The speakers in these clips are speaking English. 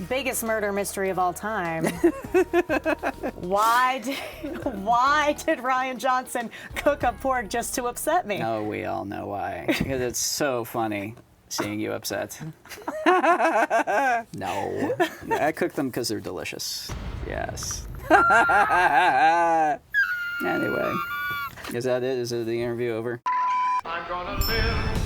Biggest murder mystery of all time. Why did Rian Johnson cook up pork just to upset me? No, we all know why. Because it's so funny seeing you upset. No. I cook them because they're delicious. Yes. Anyway, is that it? Is the interview over? I'm gonna live.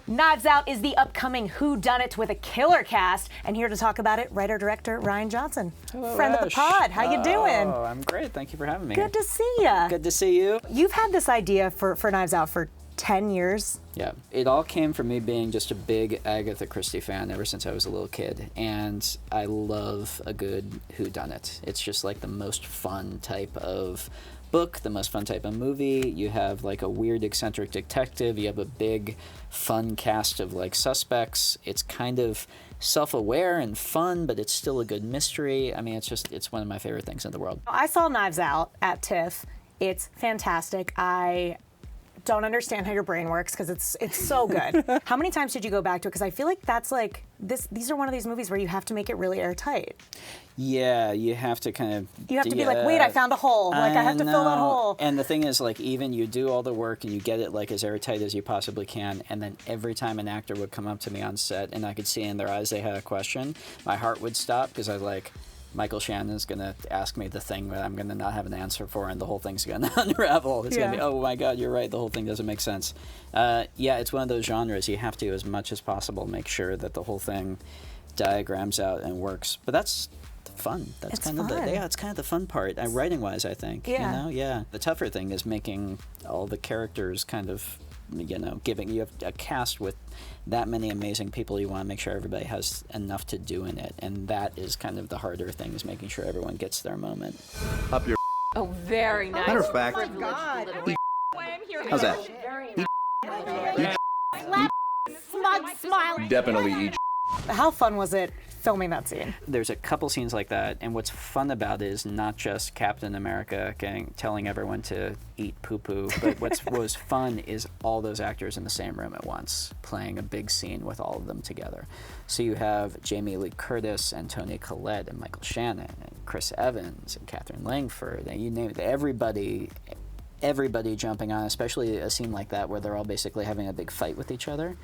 Knives Out is the upcoming whodunit with a killer cast, and here to talk about it, writer-director Rian Johnson. Hello, friend of the Ash. pod. How you doing? Oh, I'm great. Thank you for having me. Good to see ya. Good to see you. You've had this idea for Knives Out for 10 years. Yeah, it all came from me being just a big Agatha Christie fan ever since I was a little kid, and I love a good whodunit. It's just like the most fun type of book, the most fun type of movie. You have like a weird eccentric detective, you have a big fun cast of like suspects. It's kind of self-aware and fun, but it's still a good mystery. I mean, it's one of my favorite things in the world. I saw Knives Out at TIFF. It's fantastic. I don't understand how your brain works because it's so good. How many times did you go back to it? Because I feel like that's like these are one of these movies where you have to make it really airtight. Yeah, you have to kind of... You have to be like, wait, I found a hole. Like, I have to fill that hole. And the thing is, like, even you do all the work and you get it, like, as airtight as you possibly can, and then every time an actor would come up to me on set and I could see in their eyes they had a question, my heart would stop because I was like, Michael Shannon's going to ask me the thing that I'm going to not have an answer for, and the whole thing's going to unravel. It's going to be, oh, my God, you're right. The whole thing doesn't make sense. Yeah, it's one of those genres. You have to, as much as possible, make sure that the whole thing diagrams out and works. But that's fun. That's it's kind fun. of it's kind of the fun part, writing-wise, I think. Yeah. You know? Yeah. The tougher thing is making all the characters kind of, giving you a cast with that many amazing people. You want to make sure everybody has enough to do in it, and that is kind of the harder thing, is making sure everyone gets their moment. Up your. Oh, very nice. Matter of fact, Oh my God. how's that? Smug smile. Definitely eat. How fun was it filming that scene? There's a couple scenes like that, and what's fun about it is not just Captain America telling everyone to eat poo-poo, but what was fun is all those actors in the same room at once, playing a big scene with all of them together. So you have Jamie Lee Curtis and Toni Collette and Michael Shannon and Chris Evans and Catherine Langford, and you name it, everybody jumping on, especially a scene like that where they're all basically having a big fight with each other.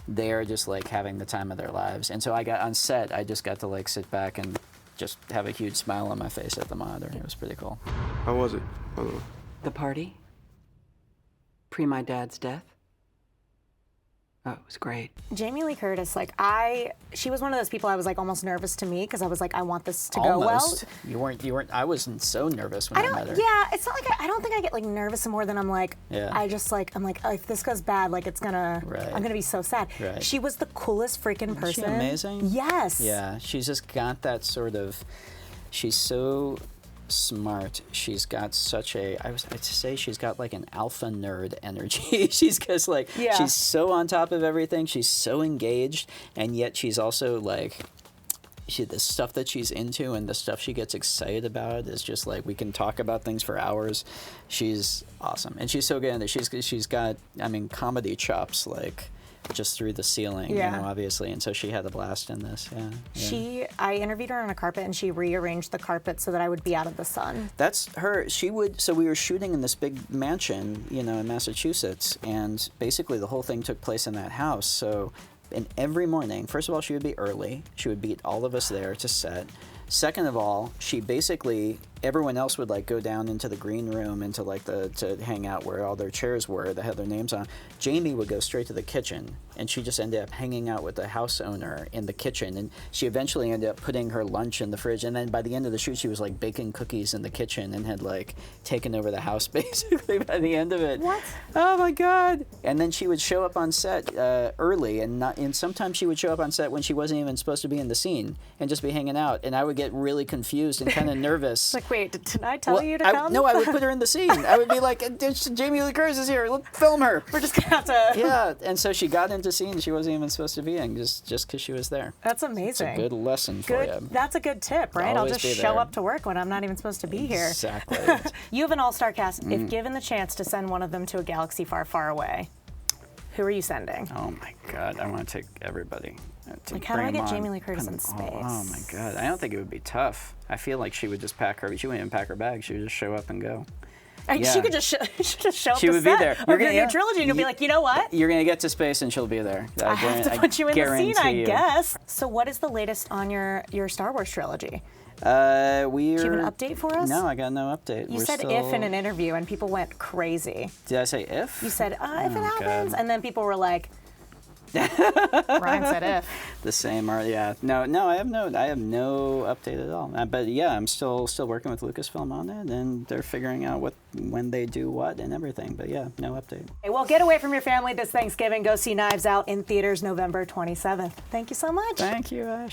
They're just like having the time of their lives. And so I got on set, I just got to like sit back and just have a huge smile on my face at the monitor. It was pretty cool. How was it? The party? Pre my dad's death? Oh, it was great. Jamie Lee Curtis, she was one of those people I was like almost nervous to meet because I was like, I want this to go well. Almost. You weren't. I wasn't so nervous when I met her. Yeah, it's not like I don't think I get like nervous more than I'm like, Yeah. I'm like, oh, if this goes bad, like I'm gonna be so sad. Right. She was the coolest freaking person. Isn't she amazing? Yes. Yeah, she's just got that sort of, she's so smart. She's got such I'd say she's got like an alpha nerd energy. She's just like, she's so on top of everything. She's so engaged, and yet she's also like, the stuff that she's into and the stuff she gets excited about is just like, we can talk about things for hours. She's awesome, and she's so good at it. She's got, comedy chops like just through the ceiling, obviously, and so she had a blast in this. Yeah. I interviewed her on a carpet, and she rearranged the carpet so that I would be out of the sun. That's her. So we were shooting in this big mansion, in Massachusetts, and basically the whole thing took place in that house. So, and every morning, first of all, she would be early. She would beat all of us there to set. Second of all, she basically, everyone else would like go down into the green room, into like to hang out where all their chairs were that had their names on. Jamie would go straight to the kitchen, and she just ended up hanging out with the house owner in the kitchen, and she eventually ended up putting her lunch in the fridge, and then by the end of the shoot she was like baking cookies in the kitchen and had like taken over the house basically by the end of it. What? Oh my God. And then she would show up on set early, and sometimes she would show up on set when she wasn't even supposed to be in the scene and just be hanging out, and I would get really confused and kind of nervous. Like, Wait, did I tell you to come? No, I would put her in the scene. I would be like, Jamie Lee Curtis is here. Let's film her. We're just gonna have to. Yeah, and so she got into scenes she wasn't even supposed to be in just because she was there. That's amazing. It's a good lesson for you. That's a good tip, right? I'll Always just be show there. up to work when I'm not even supposed to be here. Exactly. You have an all-star cast. If given the chance to send one of them to a galaxy far, far away, who are you sending? Oh my God, I want to take everybody. Like, how do I get Jamie Lee Curtis in space? Oh my God, I don't think it would be tough. I feel like she would just pack her. She wouldn't even pack her bag. She would just show up and go. She could just show up She to would set be there. of your new trilogy, and you'll be like, you know what? You're gonna get to space and she'll be there. I have to put you in the scene, I guarantee you. guess. So what is the latest on your Star Wars trilogy? We're. Do you have an update for us? No, I got no update. You We're said still... if in an interview, and people went crazy. Did I say if? You said, if it Oh, happens, God. and then people were like, Ryan said if. The same, yeah. No, I have no update at all. But yeah, I'm still working with Lucasfilm on it, and they're figuring out when they do what and everything. But yeah, no update. Okay, well, get away from your family this Thanksgiving. Go see Knives Out in theaters November 27th. Thank you so much. Thank you, Ash.